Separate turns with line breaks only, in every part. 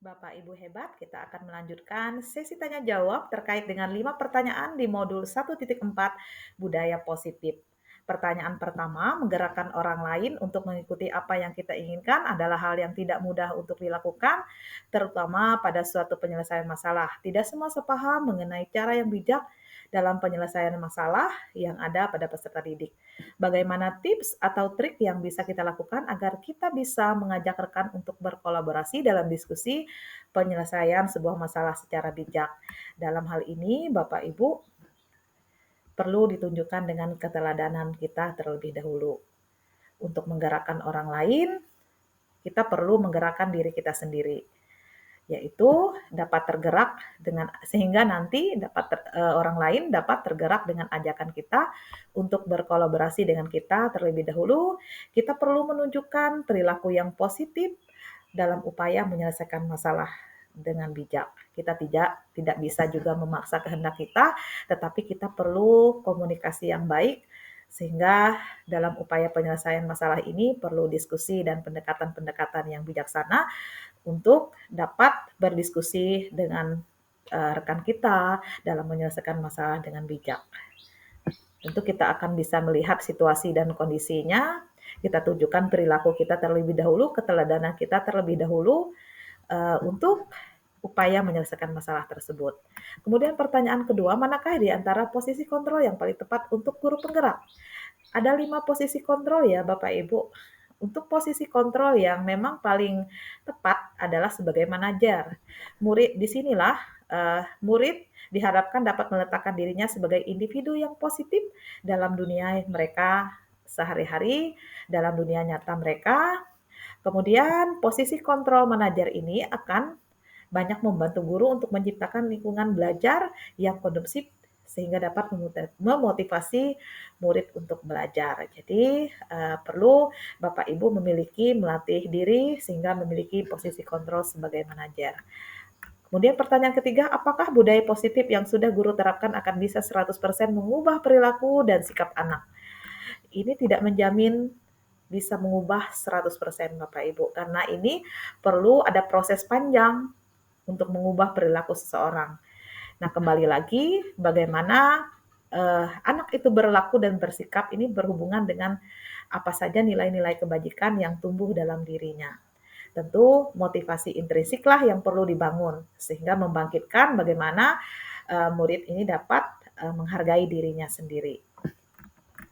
Bapak Ibu hebat, kita akan melanjutkan sesi tanya jawab terkait dengan 5 pertanyaan di modul 1.4 budaya positif. Pertanyaan pertama, menggerakkan orang lain untuk mengikuti apa yang kita inginkan adalah hal yang tidak mudah untuk dilakukan, terutama pada suatu penyelesaian masalah. Tidak semua sepaham mengenai cara yang bijak dalam penyelesaian masalah yang ada pada peserta didik. Bagaimana tips atau trik yang bisa kita lakukan agar kita bisa mengajak rekan untuk berkolaborasi dalam diskusi penyelesaian sebuah masalah secara bijak. Dalam hal ini, Bapak Ibu perlu ditunjukkan dengan keteladanan kita terlebih dahulu. Untuk menggerakkan orang lain, kita perlu menggerakkan diri kita sendiri, yaitu dapat tergerak dengan sehingga nanti orang lain dapat tergerak dengan ajakan kita untuk berkolaborasi dengan kita terlebih dahulu. Kita perlu menunjukkan perilaku yang positif dalam upaya menyelesaikan masalah dengan bijak. Kita tidak bisa juga memaksa kehendak kita, tetapi kita perlu komunikasi yang baik sehingga dalam upaya penyelesaian masalah ini perlu diskusi dan pendekatan-pendekatan yang bijaksana untuk dapat berdiskusi dengan rekan kita dalam menyelesaikan masalah dengan bijak. Tentu kita akan bisa melihat situasi dan kondisinya, kita tunjukkan perilaku kita terlebih dahulu, keteladanan kita terlebih dahulu untuk upaya menyelesaikan masalah tersebut. Kemudian pertanyaan kedua, manakah di antara posisi kontrol yang paling tepat untuk guru penggerak? Ada 5 posisi kontrol ya Bapak Ibu. Untuk posisi kontrol yang memang paling tepat adalah sebagai manajer. Murid disinilah murid diharapkan dapat meletakkan dirinya sebagai individu yang positif dalam dunia mereka sehari-hari, dalam dunia nyata mereka. Kemudian posisi kontrol manajer ini akan banyak membantu guru untuk menciptakan lingkungan belajar yang kondusif sehingga dapat memotivasi murid untuk belajar. Jadi perlu Bapak Ibu melatih diri sehingga memiliki posisi kontrol sebagai manajer. Kemudian pertanyaan ketiga, apakah budaya positif yang sudah guru terapkan akan bisa 100% mengubah perilaku dan sikap anak? Ini tidak menjamin bisa mengubah 100% Bapak Ibu, karena ini perlu ada proses panjang untuk mengubah perilaku seseorang. Nah, kembali lagi bagaimana anak itu berlaku dan bersikap ini berhubungan dengan apa saja nilai-nilai kebajikan yang tumbuh dalam dirinya. Tentu motivasi intrinsiklah yang perlu dibangun sehingga membangkitkan bagaimana murid ini dapat menghargai dirinya sendiri.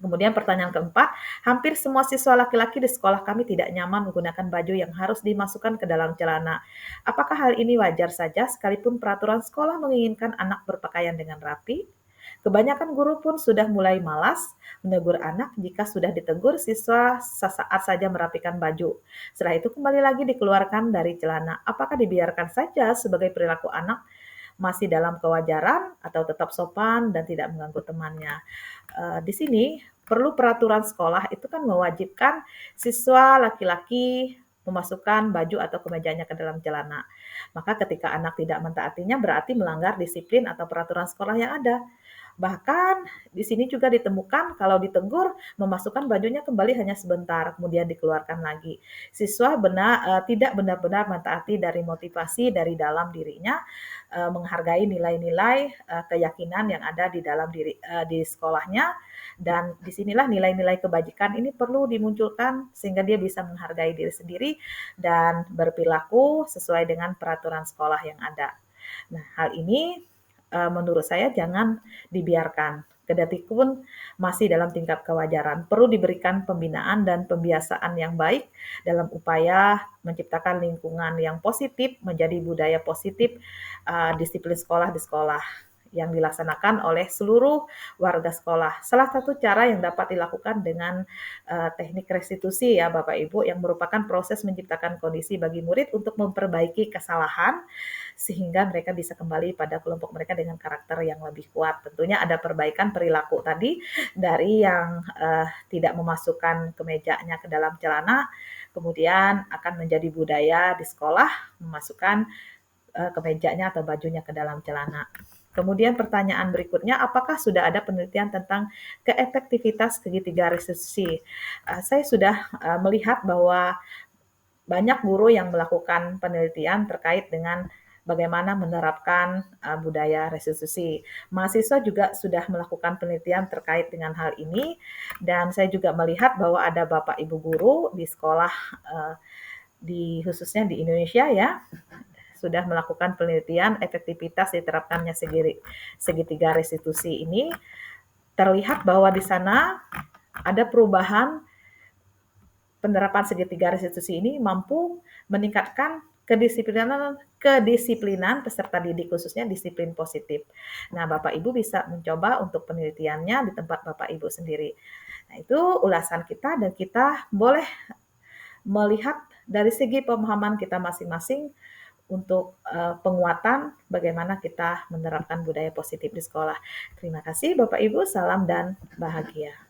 Kemudian pertanyaan keempat, hampir semua siswa laki-laki di sekolah kami tidak nyaman menggunakan baju yang harus dimasukkan ke dalam celana. Apakah hal ini wajar saja sekalipun peraturan sekolah menginginkan anak berpakaian dengan rapi? Kebanyakan guru pun sudah mulai malas menegur anak jika sudah ditegur siswa sesaat saja merapikan baju. Setelah itu kembali lagi dikeluarkan dari celana. Apakah dibiarkan saja sebagai perilaku anak masih dalam kewajaran atau tetap sopan dan tidak mengganggu temannya? Di sini perlu peraturan sekolah itu kan mewajibkan siswa laki-laki memasukkan baju atau kemejanya ke dalam celana. Maka ketika anak tidak mentaatinya berarti melanggar disiplin atau peraturan sekolah yang ada. Bahkan di sini juga ditemukan kalau ditegur memasukkan bajunya kembali hanya sebentar, kemudian dikeluarkan lagi. Siswa tidak benar-benar mentaati dari motivasi dari dalam dirinya, menghargai nilai-nilai keyakinan yang ada di dalam di sekolahnya, dan disinilah nilai-nilai kebajikan ini perlu dimunculkan sehingga dia bisa menghargai diri sendiri dan berperilaku sesuai dengan peraturan sekolah yang ada. Nah, hal ini menurut saya jangan dibiarkan. Kendati pun masih dalam tingkat kewajaran, perlu diberikan pembinaan dan pembiasaan yang baik dalam upaya menciptakan lingkungan yang positif, menjadi budaya positif disiplin sekolah di sekolah yang dilaksanakan oleh seluruh warga sekolah. Salah satu cara yang dapat dilakukan dengan teknik restitusi ya Bapak Ibu, yang merupakan proses menciptakan kondisi bagi murid untuk memperbaiki kesalahan sehingga mereka bisa kembali pada kelompok mereka dengan karakter yang lebih kuat. Tentunya ada perbaikan perilaku tadi dari yang tidak memasukkan kemejanya ke dalam celana, kemudian akan menjadi budaya di sekolah memasukkan kemejanya atau bajunya ke dalam celana. Kemudian pertanyaan berikutnya, apakah sudah ada penelitian tentang keefektivitas segitiga restitusi? Saya sudah melihat bahwa banyak guru yang melakukan penelitian terkait dengan bagaimana menerapkan budaya restitusi. Mahasiswa juga sudah melakukan penelitian terkait dengan hal ini, dan saya juga melihat bahwa ada Bapak Ibu guru di sekolah khususnya di Indonesia ya, sudah melakukan penelitian efektivitas diterapkannya segitiga restitusi ini. Terlihat bahwa di sana ada perubahan penerapan segitiga restitusi ini mampu meningkatkan kedisiplinan peserta didik, khususnya disiplin positif. Nah, Bapak Ibu bisa mencoba untuk penelitiannya di tempat Bapak Ibu sendiri. Nah, itu ulasan kita, dan kita boleh melihat dari segi pemahaman kita masing-masing untuk penguatan bagaimana kita menerapkan budaya positif di sekolah. Terima kasih Bapak Ibu, salam dan bahagia.